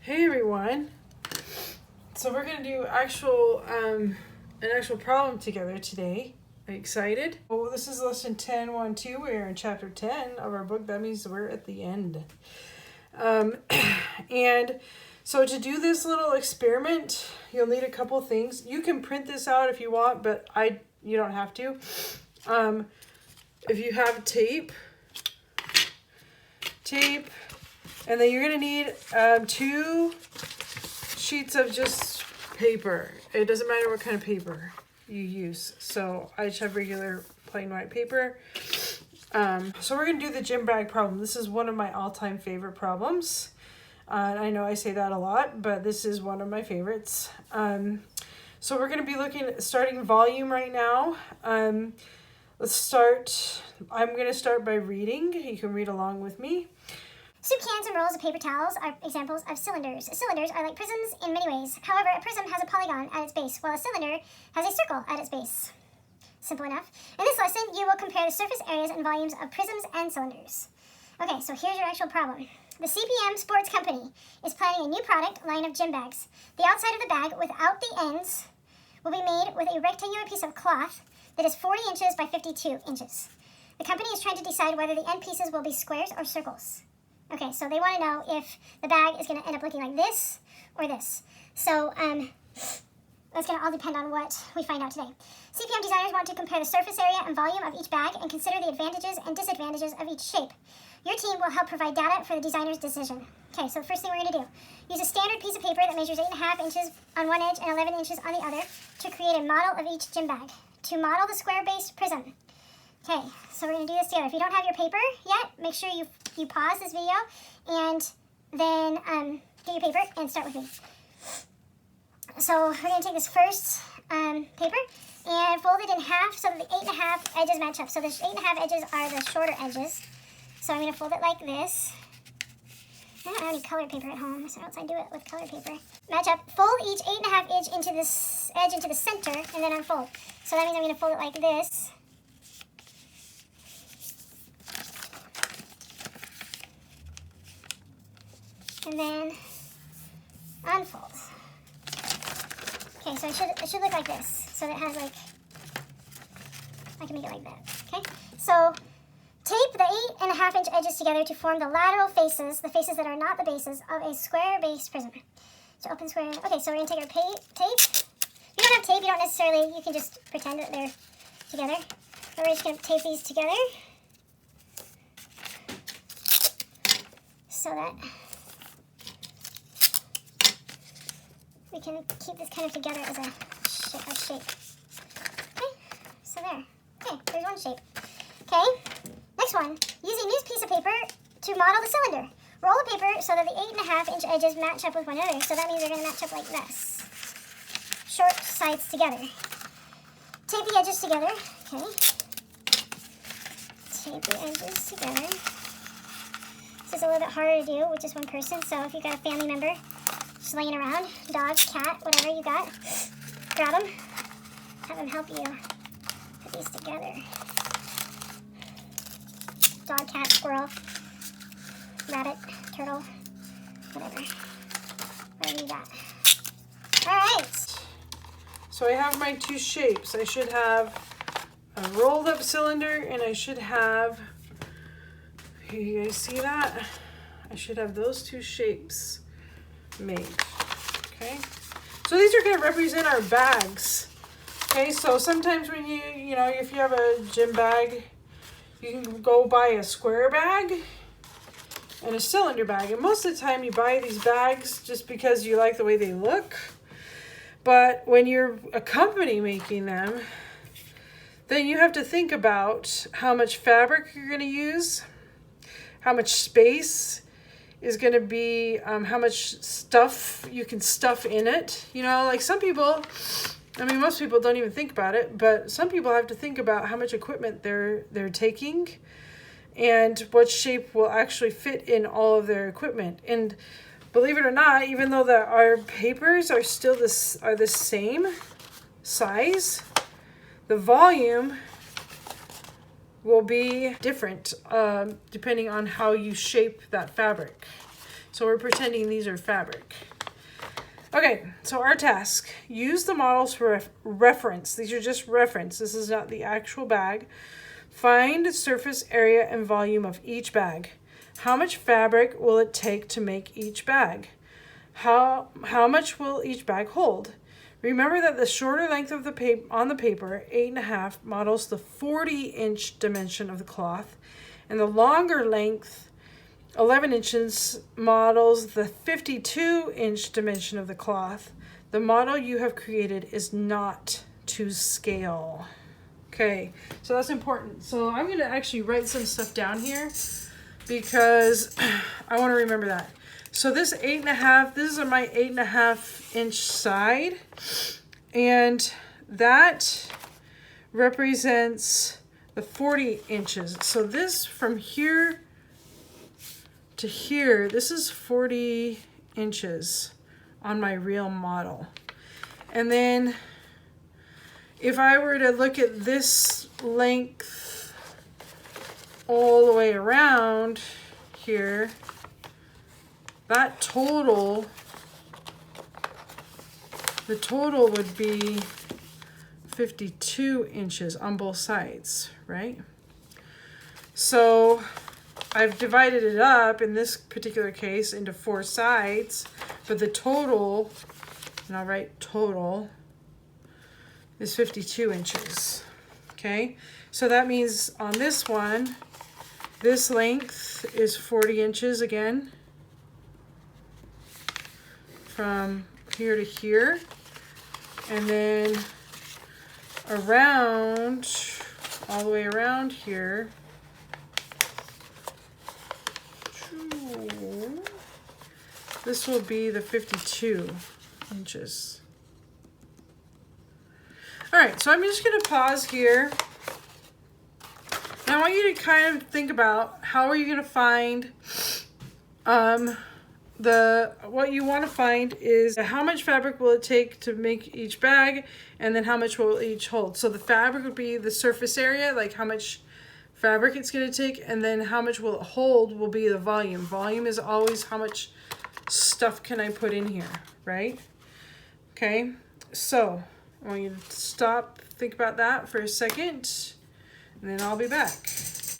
Hey everyone. So we're gonna do an actual problem together today. Are you excited? Oh, this is lesson 10.1.2. We're in chapter 10 of our book. That means we're at the end. And so to do this little experiment, you'll need a couple things. You can print this out if you want, but you don't have to. If you have tape, and then you're gonna need 2 sheets of just paper. It doesn't matter what kind of paper you use. So I just have regular plain white paper. So we're gonna do the gym bag problem. This is one of my all-time favorite problems. I know I say that a lot, but this is one of my favorites. So we're gonna be starting volume right now. Let's start. I'm gonna start by reading. You can read along with me. Soup cans and rolls of paper towels are examples of cylinders. Cylinders are like prisms in many ways. However, a prism has a polygon at its base, while a cylinder has a circle at its base. Simple enough. In this lesson, you will compare the surface areas and volumes of prisms and cylinders. Okay, so here's your actual problem. The CPM Sports Company is planning a new product line of gym bags. The outside of the bag, without the ends, will be made with a rectangular piece of cloth that is 40 inches by 52 inches. The company is trying to decide whether the end pieces will be squares or circles. Okay, so they want to know if the bag is going to end up looking like this or this. So that's going to all depend on what we find out today. CPM designers want to compare the surface area and volume of each bag and consider the advantages and disadvantages of each shape. Your team will help provide data for the designer's decision. Okay, so the first thing we're going to do, use a standard piece of paper that measures 8.5 inches on one edge and 11 inches on the other to create a model of each gym bag. To model the square-based prism. Okay, so we're going to do this together. If you don't have your paper yet, make sure you pause this video and then get your paper and start with me. So we're going to take this first paper and fold it in half so that the 8.5 edges match up. So the 8.5 edges are the shorter edges. So I'm going to fold it like this. I don't have any colored paper at home, so else I do it with colored paper. Match up. Fold each 8.5 edge into the center and then unfold. So that means I'm going to fold it like this. And then unfold. Okay, so it should look like this. So that has I can make it like that. Okay, so tape the 8.5 inch edges together to form the lateral faces, the faces that are not the bases of a square-based prism. So open square. Okay, so we're gonna take our tape. If you don't have tape, you can just pretend that they're together. But we're just gonna tape these together so that we can keep this kind of together as a shape. Okay, so there. Okay, there's one shape. Okay, next one. Use a new piece of paper to model the cylinder. Roll the paper so that the 8.5 inch edges match up with one another. So that means they're going to match up like this. Short sides together. Tape the edges together. Okay. Tape the edges together. This is a little bit harder to do with just one person. So if you've got a family member just laying around, dog, cat, whatever you got, grab them, have them help you put these together. Dog, cat, squirrel, rabbit, turtle, whatever you got. All right. So I have my 2 shapes. I should have a rolled up cylinder and I should have, here, you guys see that? I should have those 2 shapes made. Okay, so these are going to represent our bags. Okay, so sometimes when if you have a gym bag, you can go buy a square bag and a cylinder bag, and most of the time you buy these bags just because you like the way they look. But when you're a company making them, then you have to think about how much fabric you're going to use, how much space is going to be, how much stuff you can stuff in it. Like some people, most people don't even think about it, but some people have to think about how much equipment they're taking and what shape will actually fit in all of their equipment. And believe it or not, even though our papers are still the same size, the volume will be different depending on how you shape that fabric. So we're pretending these are fabric. Okay, so our task, use the models for reference. These are just reference. This is not the actual bag. Find the surface area and volume of each bag. How much fabric will it take to make each bag? How much will each bag hold? Remember that the shorter length of the paper on the paper, 8.5, models the 40-inch dimension of the cloth, and the longer length, 11 inches, models the 52-inch dimension of the cloth. The model you have created is not to scale. Okay, so that's important. So I'm going to actually write some stuff down here because I want to remember that. So this 8.5, this is my 8.5 inch side, and that represents the 40 inches. So this from here to here, this is 40 inches on my real model. And then if I were to look at this length all the way around here, that total, the total would be 52 inches on both sides, right? So I've divided it up in this particular case into 4 sides, but the total, and I'll write total, is 52 inches. Okay, so that means on this one, this length is 40 inches again, from here to here, and then around, all the way around here, this will be the 52 inches. All right, so I'm just going to pause here. Now I want you to kind of think about how are you going to find what you want to find is how much fabric will it take to make each bag, and then how much will each hold. So the fabric would be the surface area, like how much fabric it's going to take, and then how much will it hold will be the volume. Volume is always how much stuff can I put in here, right? Okay, so I want you to stop, think about that for a second, and then I'll be back.